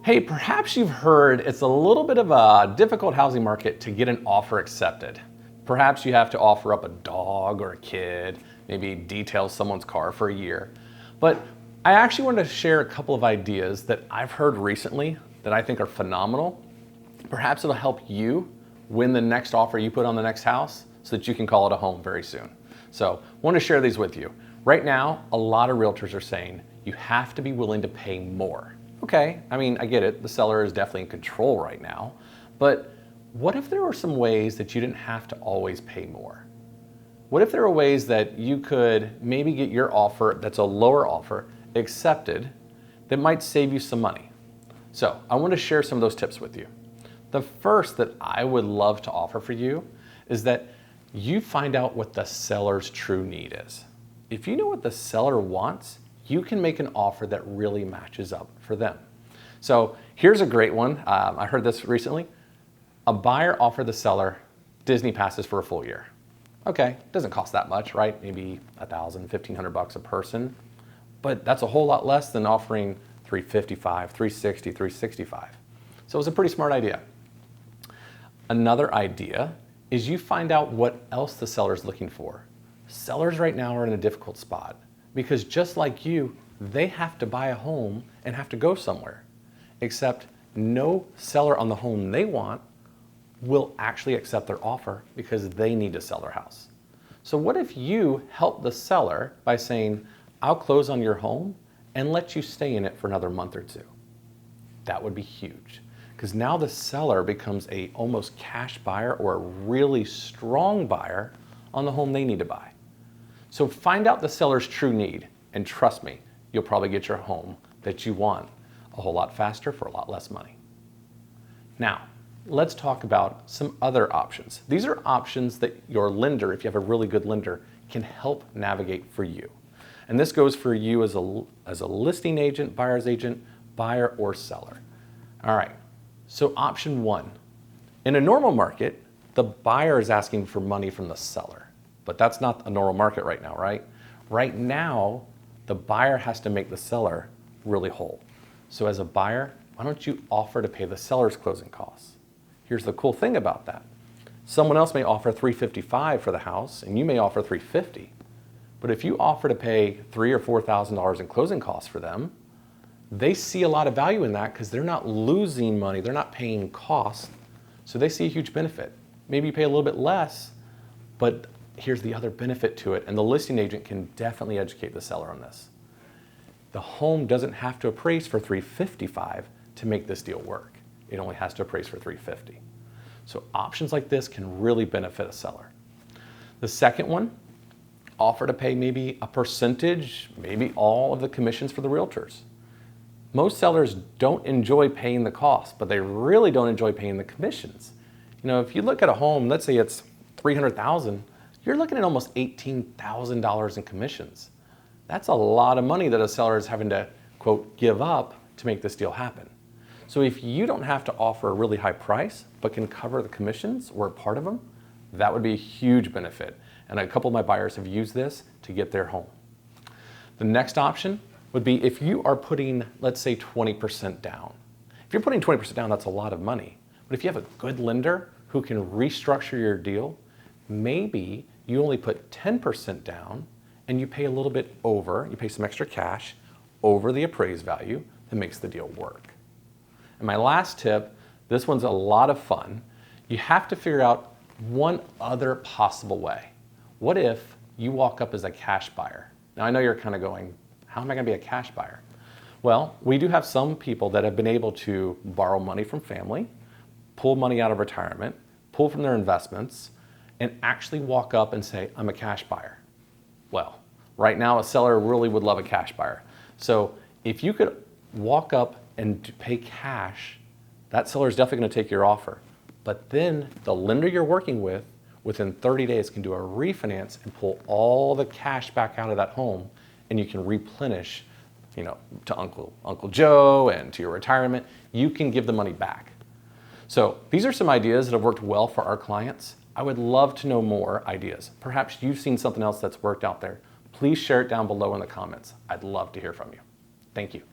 Hey, perhaps you've heard it's a little bit of a difficult housing market to get an offer accepted. Perhaps you have to offer up a dog or a kid, maybe detail someone's car for a year. But I actually wanted to share a couple of ideas that I've heard recently that I think are phenomenal. Perhaps it'll help you win the next offer you put on the next house so that you can call it a home very soon. So I want to share these with you. Right now, a lot of realtors are saying you have to be willing to pay more. Okay, I mean, I get it. The seller is definitely in control right now. But what if there were some ways that you didn't have to always pay more? What if there were ways that you could maybe get your offer that's a lower offer accepted that might save you some money? So I want to share some of those tips with you. The first that I would love to offer for you is that you find out what the seller's true need is. If you know what the seller wants, you can make an offer that really matches up for them. So here's a great one. I heard this recently. A buyer offered the seller Disney passes for a full year. Okay, doesn't cost that much, right? Maybe $1,000, $1,500 a person, but that's a whole lot less than offering $355, $360, $365. So it was a pretty smart idea. Another idea is you find out what else the seller's looking for. Sellers right now are in a difficult spot because just like you, they have to buy a home and have to go somewhere. Except no seller on the home they want will actually accept their offer because they need to sell their house. So what if you help the seller by saying, I'll close on your home and let you stay in it for another month or two? That would be huge because now the seller becomes a almost cash buyer or a really strong buyer on the home they need to buy. So find out the seller's true need, and trust me, you'll probably get your home that you want a whole lot faster for a lot less money. Now, let's talk about some other options. These are options that your lender, if you have a really good lender, can help navigate for you. And this goes for you as a listing agent, buyer's agent, buyer or seller. All right, so option one. In a normal market, the buyer is asking for money from the seller. But that's not a normal market right now, right? Right now, the buyer has to make the seller really whole. So as a buyer, why don't you offer to pay the seller's closing costs? Here's the cool thing about that. Someone else may offer $355 for the house and you may offer $350. But if you offer to pay $3,000 or $4,000 in closing costs for them, they see a lot of value in that because they're not losing money, they're not paying costs. So they see a huge benefit. Maybe you pay a little bit less, but here's the other benefit to it, and the listing agent can definitely educate the seller on this. The home doesn't have to appraise for $355 to make this deal work. It only has to appraise for $350. So options like this can really benefit a seller. The second one, offer to pay maybe a percentage, maybe all of the commissions for the realtors. Most sellers don't enjoy paying the cost, but they really don't enjoy paying the commissions. You know, if you look at a home, let's say it's $300,000, you're looking at almost $18,000 in commissions. That's a lot of money that a seller is having to, quote, give up to make this deal happen. So if you don't have to offer a really high price, but can cover the commissions or a part of them, that would be a huge benefit. And a couple of my buyers have used this to get their home. The next option would be if you are putting, let's say, 20% down. If you're putting 20% down, that's a lot of money. But if you have a good lender who can restructure your deal, maybe you only put 10% down and you pay a little bit over, you pay some extra cash over the appraised value that makes the deal work. And my last tip, this one's a lot of fun. You have to figure out one other possible way. What if you walk up as a cash buyer? Now I know you're kind of going, how am I gonna be a cash buyer? Well, we do have some people that have been able to borrow money from family, pull money out of retirement, pull from their investments, and actually walk up and say, I'm a cash buyer. Well, right now a seller really would love a cash buyer. So if you could walk up and pay cash, that seller is definitely gonna take your offer. But then the lender you're working with, within 30 days can do a refinance and pull all the cash back out of that home, and you can replenish, you know, to Uncle Joe and to your retirement. You can give the money back. So these are some ideas that have worked well for our clients. I would love to know more ideas. Perhaps you've seen something else that's worked out there. Please share it down below in the comments. I'd love to hear from you. Thank you.